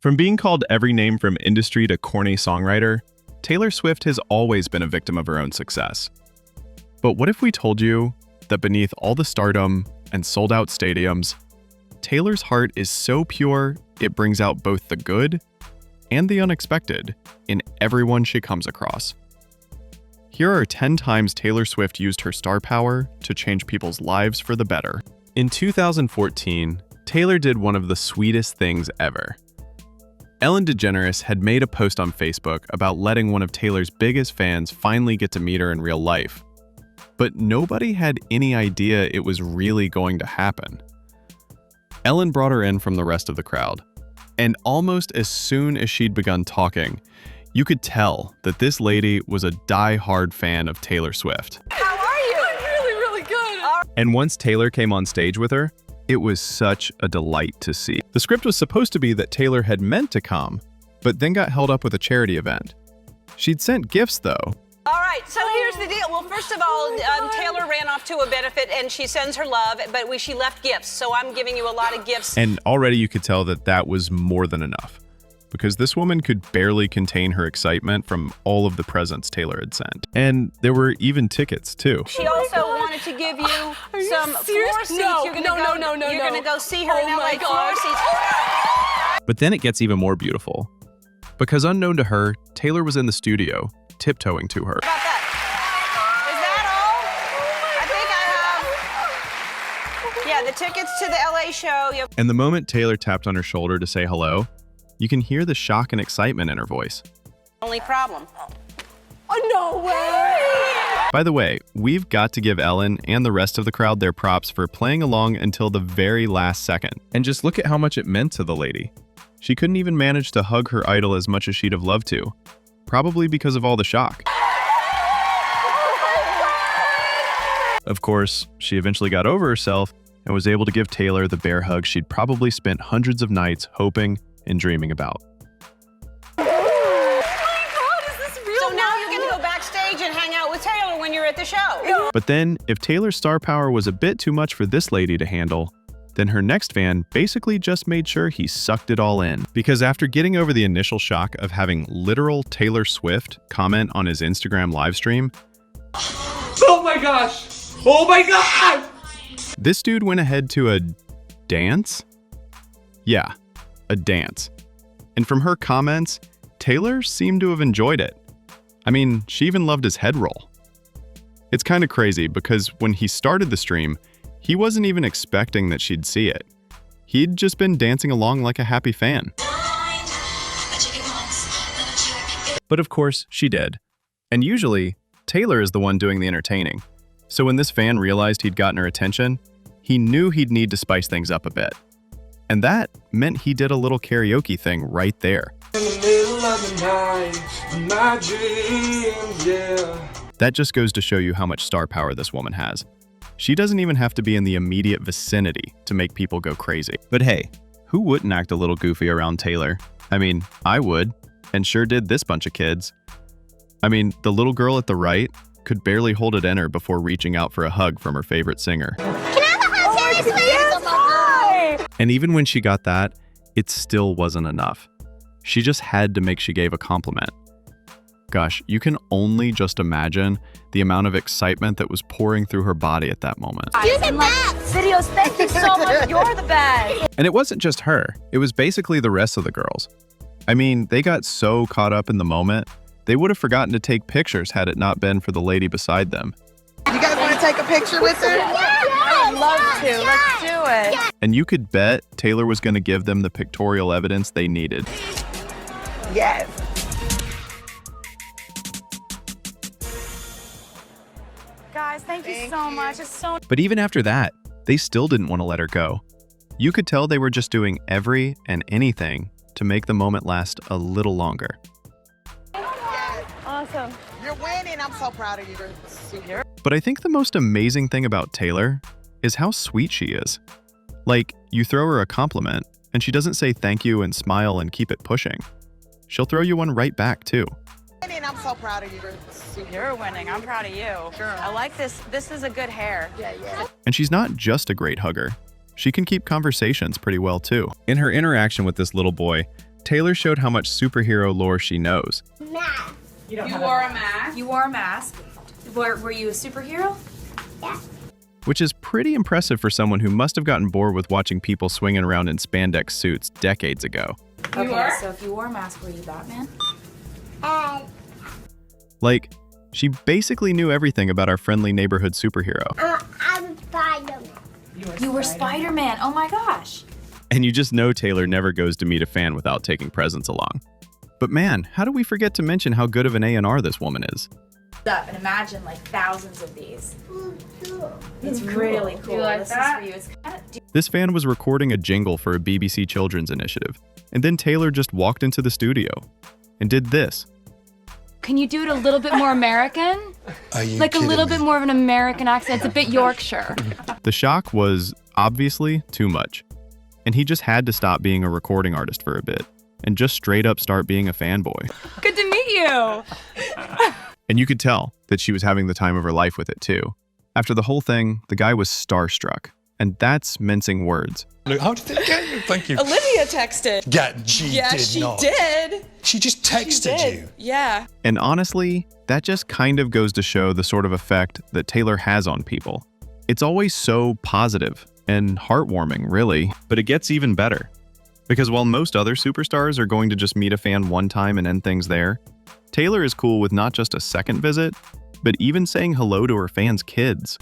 From being called every name from industry to corny songwriter, Taylor Swift has always been a victim of her own success. But what if we told you that beneath all the stardom and sold-out stadiums, Taylor's heart is so pure it brings out both the good and the unexpected in everyone she comes across? Here are 10 times Taylor Swift used her star power to change people's lives for the better. In 2014, Taylor did one of the sweetest things ever. Ellen DeGeneres had made a post on Facebook about letting one of Taylor's biggest fans finally get to meet her in real life. But nobody had any idea it was really going to happen. Ellen brought her in from the rest of the crowd, and almost as soon as she'd begun talking, you could tell that this lady was a die-hard fan of Taylor Swift. How are you? I'm really, really good. And once Taylor came on stage with her, it was such a delight to see. The script was supposed to be that Taylor had meant to come, but then got held up with a charity event. She'd sent gifts, though. All right, so here's the deal. Well, first of all, Taylor ran off to a benefit, and she sends her love, but she left gifts, so I'm giving you a lot of gifts. And already you could tell that that was more than enough, because this woman could barely contain her excitement from all of the presents Taylor had sent. And there were even tickets, too. She also wanted to give you some floor seats. No, you're gonna go see her in LA my floor God. seats. But then it gets even more beautiful, because unknown to her, Taylor was in the studio, tiptoeing to her. How about that? Is that all? I think I have. Yeah, the tickets to the LA show. Yep. And the moment Taylor tapped on her shoulder to say hello, you can hear the shock and excitement in her voice. Only problem. Oh, no way! By the way, we've got to give Ellen and the rest of the crowd their props for playing along until the very last second. And just look at how much it meant to the lady. She couldn't even manage to hug her idol as much as she'd have loved to, probably because of all the shock. Of course, she eventually got over herself and was able to give Taylor the bear hug she'd probably spent hundreds of nights hoping and dreaming about. Oh my God, is this real? So now you're gonna go backstage and hang out with Taylor when you're at the show. But then, if Taylor's star power was a bit too much for this lady to handle, then her next fan basically just made sure he sucked it all in. Because after getting over the initial shock of having literal Taylor Swift comment on his Instagram livestream, Oh my gosh! Oh my god! this dude went ahead to a dance? Yeah, a dance. And from her comments, Taylor seemed to have enjoyed it. I mean, she even loved his head roll. It's kind of crazy because when he started the stream, he wasn't even expecting that she'd see it. He'd just been dancing along like a happy fan. But of course, she did. And usually, Taylor is the one doing the entertaining. So when this fan realized he'd gotten her attention, he knew he'd need to spice things up a bit. And that meant he did a little karaoke thing right there. In the middle of the night, my dreams, yeah. That just goes to show you how much star power this woman has. She doesn't even have to be in the immediate vicinity to make people go crazy. But hey, who wouldn't act a little goofy around Taylor? I mean, I would, and sure did this bunch of kids. I mean, the little girl at the right could barely hold it in her before reaching out for a hug from her favorite singer. Can I have a hug, Taylor Swift? Yes, hi! And even when she got that, it still wasn't enough. She just had to make she gave a compliment. Gosh, you can only just imagine the amount of excitement that was pouring through her body at that moment. You're the best! Videos, thank you so much. You're the best. And it wasn't just her, it was basically the rest of the girls. I mean, they got so caught up in the moment, they would have forgotten to take pictures had it not been for the lady beside them. You guys want to take a picture with her? I'd love to. Let's do it. And you could bet Taylor was going to give them the pictorial evidence they needed. Yes. Guys, thank you so much. It's so But even after that, they still didn't want to let her go. You could tell they were just doing every and anything to make the moment last a little longer. awesome. You're winning. I'm so proud of you. You're super. But I think the most amazing thing about Taylor is how sweet she is. Like, you throw her a compliment, and she doesn't say thank you and smile and keep it pushing. She'll throw you one right back, too. Winning. I'm so proud of you. You're super. You're winning. I'm proud of you. Sure. I like this. This is a good hair. Yeah. And she's not just a great hugger. She can keep conversations pretty well, too. In her interaction with this little boy, Taylor showed how much superhero lore she knows. Mask. You wore a mask. You wore a mask. Were you a superhero? Yeah. Which is pretty impressive for someone who must have gotten bored with watching people swinging around in spandex suits decades ago. Okay, so if you wore a mask, were you Batman? Like, she basically knew everything about our friendly neighborhood superhero. I'm Spider-Man. You were Spider-Man. Oh my gosh. And you just know Taylor never goes to meet a fan without taking presents along. But man, how do we forget to mention how good of an A&R this woman is? Up and imagine like thousands of these. It's really cool. You like this that? is for you. It's kind of. This fan was recording a jingle for a BBC Children's initiative, and then Taylor just walked into the studio and did this. Can you do it a little bit more American? Are you Like a kidding little me? bit more of an American accent. It's a bit Yorkshire. The shock was obviously too much, and he just had to stop being a recording artist for a bit and just straight up start being a fanboy. Good to meet you. And you could tell that she was having the time of her life with it too. After the whole thing, the guy was starstruck, and that's mincing words. Look, how did it get you? Thank you. Olivia texted. Yeah, she did she not. did. She just texted She did. you. Yeah. And honestly, that just kind of goes to show the sort of effect that Taylor has on people. It's always so positive and heartwarming, really, but it gets even better. Because while most other superstars are going to just meet a fan one time and end things there, Taylor is cool with not just a second visit, but even saying hello to her fans' kids.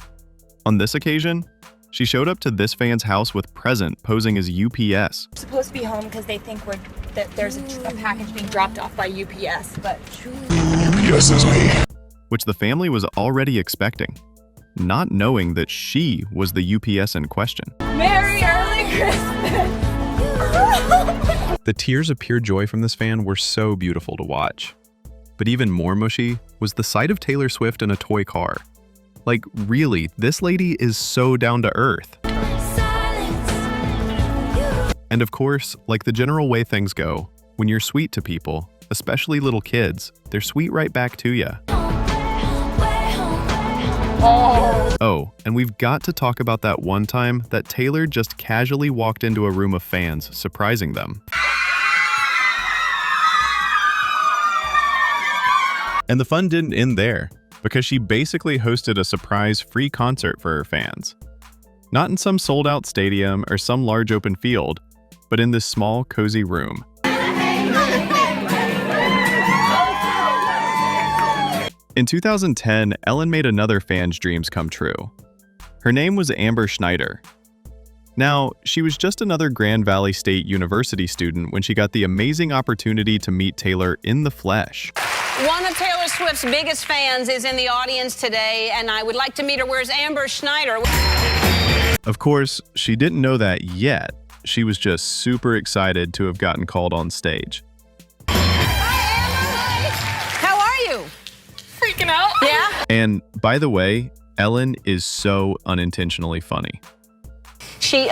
On this occasion, she showed up to this fan's house with present posing as UPS. I'm supposed to be home because they think that there's a package being dropped off by UPS, but UPS is me. Which the family was already expecting, not knowing that she was the UPS in question. Merry early Christmas. The tears of pure joy from this fan were so beautiful to watch. But even more mushy was the sight of Taylor Swift in a toy car. Like, really, this lady is so down to earth. And of course, like the general way things go, when you're sweet to people, especially little kids, they're sweet right back to you. Oh, and we've got to talk about that one time that Taylor just casually walked into a room of fans, surprising them. And the fun didn't end there, because she basically hosted a surprise free concert for her fans. Not in some sold-out stadium or some large open field, but in this small, cozy room. In 2010, Ellen made another fan's dreams come true. Her name was Amber Schneider. Now, she was just another Grand Valley State University student when she got the amazing opportunity to meet Taylor in the flesh. One of Taylor Swift's biggest fans is in the audience today, and I would like to meet her. Where's Amber Schneider? Of course, she didn't know that yet. She was just super excited to have gotten called on stage. How are you? Freaking out. Yeah? And by the way, Ellen is so unintentionally funny. She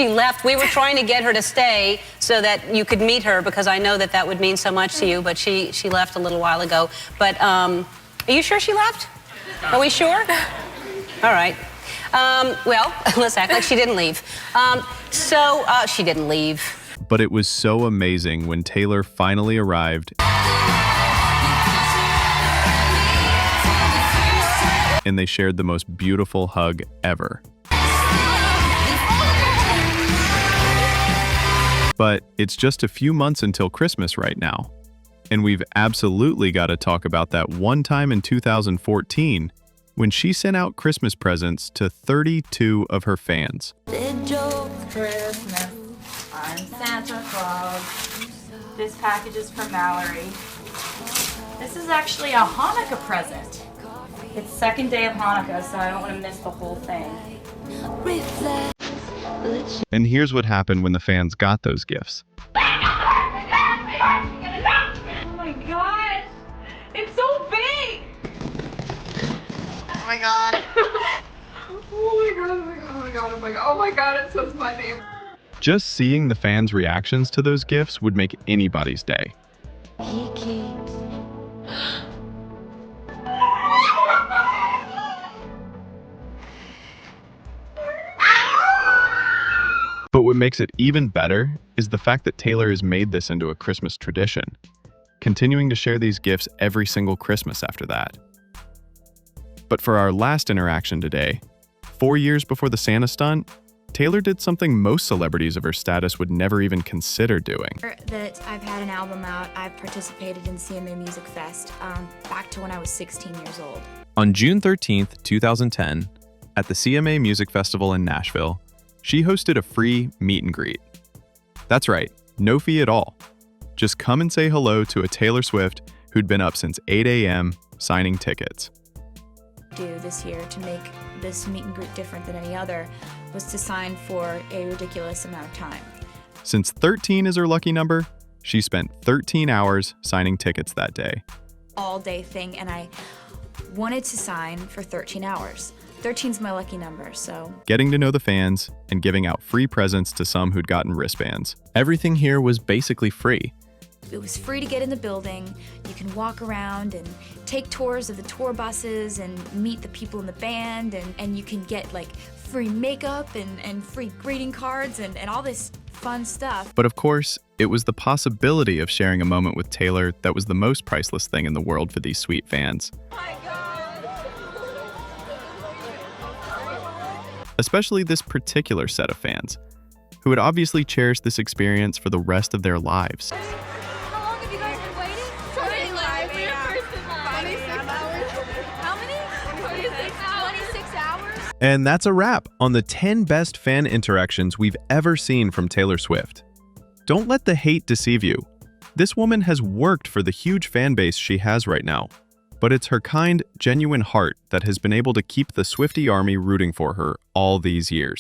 left. We were trying to get her to stay so that you could meet her because I know that would mean so much to you, but she left a little while ago. But are you sure she left? Are we sure? All right. Well, let's act like she didn't leave. She didn't leave. But it was so amazing when Taylor finally arrived and they shared the most beautiful hug ever. But it's just a few months until Christmas right now. And we've absolutely got to talk about that one time in 2014 when she sent out Christmas presents to 32 of her fans. Christmas. I'm Santa Claus. This package is from Mallory. This is actually a Hanukkah present. It's second day of Hanukkah, so I don't want to miss the whole thing. And here's what happened when the fans got those gifts. Oh my gosh. It's so big. Oh my god. Oh my god, oh my god, oh my god, oh my god, oh my god, it says my name. Just seeing the fans' reactions to those gifts would make anybody's day. But what makes it even better is the fact that Taylor has made this into a Christmas tradition, continuing to share these gifts every single Christmas after that. But for our last interaction today, 4 years before the Santa stunt, Taylor did something most celebrities of her status would never even consider doing. That I've had an album out. I've participated in CMA Music Fest back to when I was 16 years old. On June 13th, 2010, at the CMA Music Festival in Nashville, she hosted a free meet and greet. That's right, no fee at all. Just come and say hello to a Taylor Swift who'd been up since 8 a.m. signing tickets. Do this year to make this meet and greet different than any other was to sign for a ridiculous amount of time. Since 13 is her lucky number, she spent 13 hours signing tickets that day. All day thing, and I wanted to sign for 13 hours. 13's my lucky number, so. Getting to know the fans and giving out free presents to some who'd gotten wristbands. Everything here was basically free. It was free to get in the building. You can walk around and take tours of the tour buses and meet the people in the band, and you can get like free makeup and free greeting cards and all this fun stuff. But of course, it was the possibility of sharing a moment with Taylor that was the most priceless thing in the world for these sweet fans. Especially this particular set of fans, who would obviously cherish this experience for the rest of their lives. How long have you guys been waiting? 26 hours. How many? 26 hours? And that's a wrap on the 10 best fan interactions we've ever seen from Taylor Swift. Don't let the hate deceive you. This woman has worked for the huge fan base she has right now, but it's her kind, genuine heart that has been able to keep the Swiftie army rooting for her all these years.